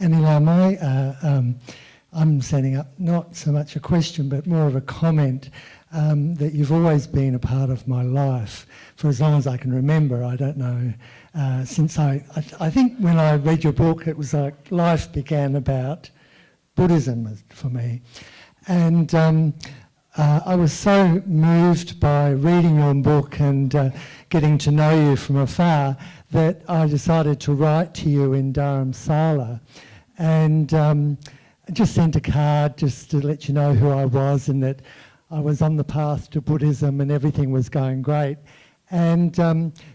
Anila, I'm setting up not so much a question but more of a comment that you've always been a part of my life for as long as I can remember. I don't know, since I think when I read your book it was like life began about Buddhism for me. And I was so moved by reading your book and getting to know you from afar that I decided to write to you in Dharamsala. And I just sent a card just to let you know who I was and that I was on the path to Buddhism and everything was going great. And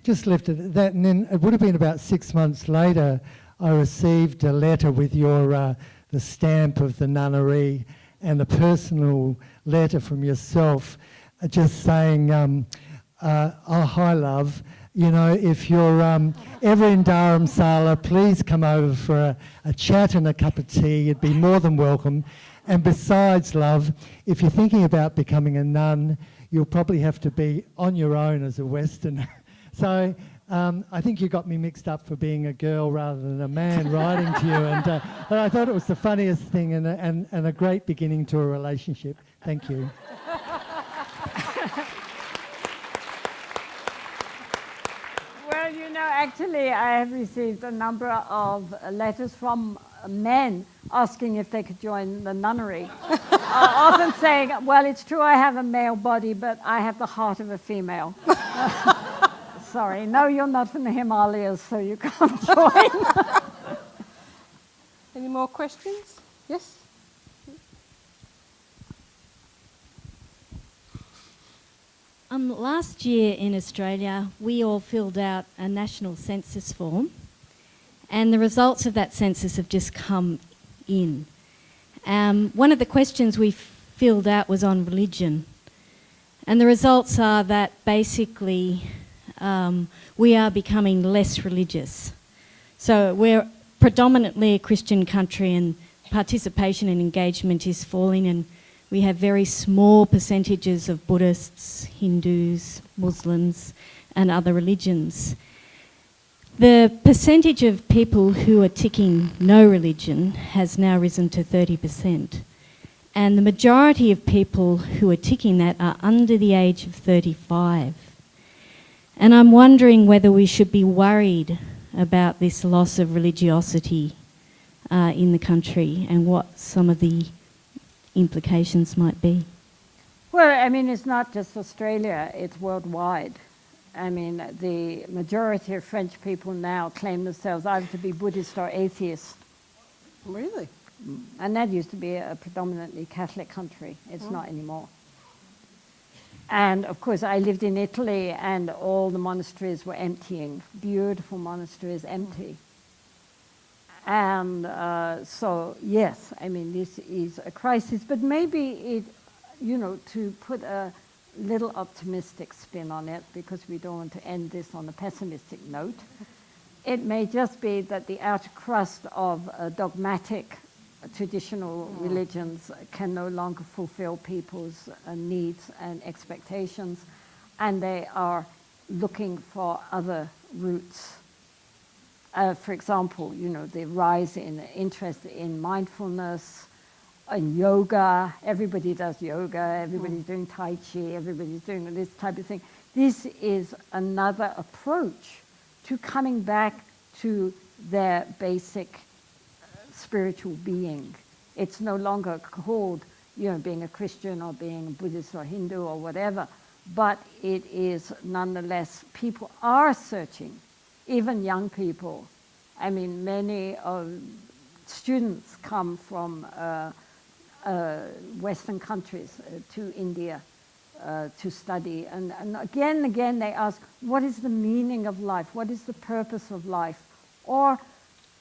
just left it at that. And then it would have been about 6 months later, I received a letter with your the stamp of the nunnery and a personal letter from yourself just saying, oh, hi, love. You know, if you're ever in Dharamsala, please come over for a chat and a cup of tea. You'd be more than welcome. And besides, love, if you're thinking about becoming a nun, you'll probably have to be on your own as a Westerner. So I think you got me mixed up for being a girl rather than a man writing to you. And but I thought it was the funniest thing and a great beginning to a relationship. Thank you. Well, you know, actually, I have received a number of letters from men asking if they could join the nunnery. Often saying, well, it's true I have a male body, but I have the heart of a female. Sorry, no, you're not from the Himalayas, so you can't join. Any more questions? Yes? Last year in Australia, we all filled out a national census form, and the results of that census have just come in. One of the questions we filled out was on religion, and the results are that basically we are becoming less religious. So we're predominantly a Christian country and participation and engagement is falling, and we have very small percentages of Buddhists, Hindus, Muslims and other religions. The percentage of people who are ticking no religion has now risen to 30%. And the majority of people who are ticking that are under the age of 35. And I'm wondering whether we should be worried about this loss of religiosity in the country and what some of the implications might be. Well, I mean, it's not just Australia, it's worldwide. I mean, the majority of French people now claim themselves either to be Buddhist or atheist. Really? And that used to be a predominantly Catholic country. It's not anymore. And of course, I lived in Italy and all the monasteries were emptying. Beautiful monasteries empty. And so, yes, I mean, this is a crisis, but maybe it, you know, to put a little optimistic spin on it, because we don't want to end this on a pessimistic note, it may just be that the outer crust of dogmatic traditional religions can no longer fulfill people's needs and expectations, and they are looking for other routes. For example, you know, the rise in interest in mindfulness, in yoga. Everybody does yoga, everybody's doing Tai Chi, everybody's doing this type of thing. This is another approach to coming back to their basic spiritual being. It's no longer called, you know, being a Christian or being a Buddhist or Hindu or whatever, but it is nonetheless, people are searching. Even young people. I mean, many students come from Western countries to India to study. And again and again they ask, what is the meaning of life? What is the purpose of life? Or,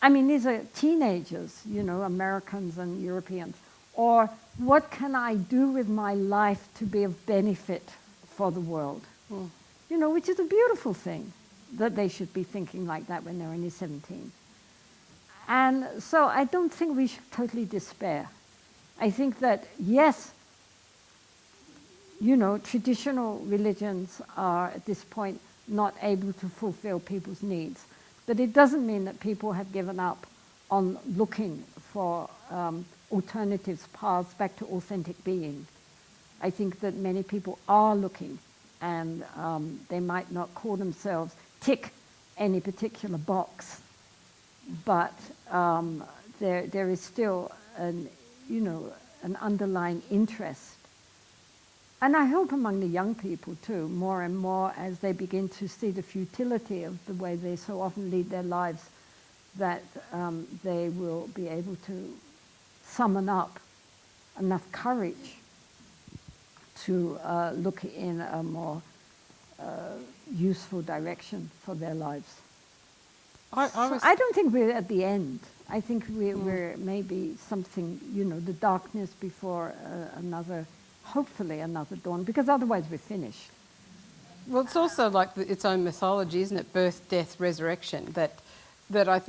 I mean, these are teenagers, you know, Americans and Europeans. Or, what can I do with my life to be of benefit for the world? You know, which is a beautiful thing. That they should be thinking like that when they're only 17. And so I don't think we should totally despair. I think that, yes, you know, traditional religions are at this point not able to fulfill people's needs. But it doesn't mean that people have given up on looking for alternatives, paths back to authentic being. I think that many people are looking, and they might not call themselves tick any particular box, but there is still an underlying interest. And I hope among the young people too, more and more as they begin to see the futility of the way they so often lead their lives, that they will be able to summon up enough courage to look in a more useful direction for their lives. I don't think we're at the end. I think we're maybe something, the darkness before hopefully another dawn, because otherwise we're finished. Well, it's also like its own mythology, isn't it? Birth, death, resurrection. That I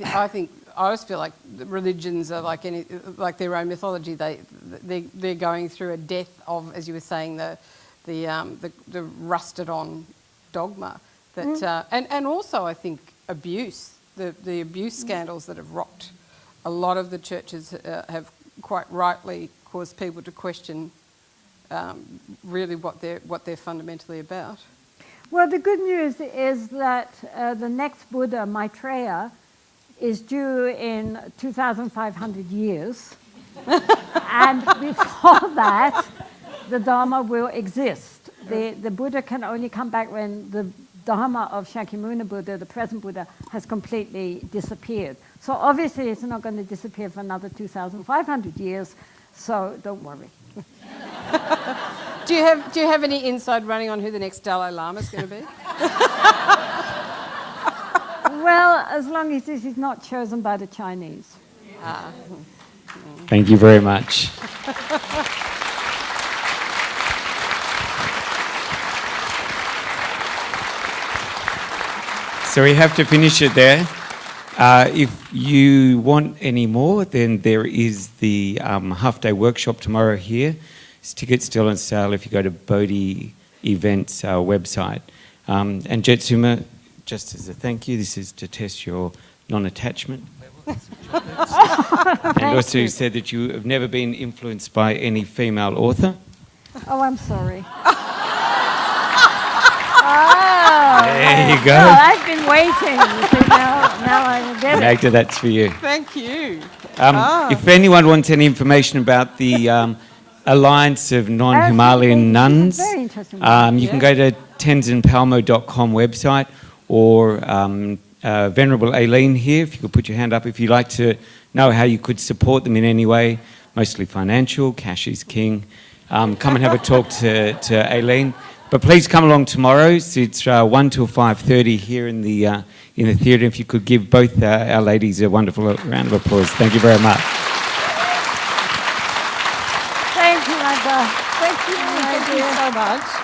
always feel like religions are like their own mythology. They're going through a death of, as you were saying, the rusted on dogma. And also I think abuse. The abuse scandals that have rocked a lot of the churches have quite rightly caused people to question really what they're fundamentally about. Well, the good news is that the next Buddha, Maitreya, is due in 2,500 years. And before that, the Dharma will exist. The Buddha can only come back when the Dharma of Shakyamuni Buddha, the present Buddha, has completely disappeared. So obviously it's not going to disappear for another 2,500 years, so don't worry. Do you have any inside running on who the next Dalai Lama is going to be? Well, as long as this is not chosen by the Chinese. Thank you very much. So we have to finish it there. If you want any more, then there is the half-day workshop tomorrow here. Tickets still on sale if you go to Bodhi Events website. And Jetsunma, just as a thank you, this is to test your non-attachment. And also you said that you have never been influenced by any female author. Oh, I'm sorry. There you go. Well, I've been waiting. So now I will get it. Magda, that's for you. Thank you. If anyone wants any information about the Alliance of Non-Himalayan Nuns, very interesting one. you can go to tenzinpalmo.com website, or Venerable Aileen here, if you could put your hand up if you'd like to know how you could support them in any way, mostly financial, cash is king. Come and have a talk to Aileen. But please come along tomorrow. It's 1 till 5:30 here in the theatre. If you could give both our ladies a wonderful round of applause. Thank you very much. Thank you, Magda. Thank you, Thank you so much.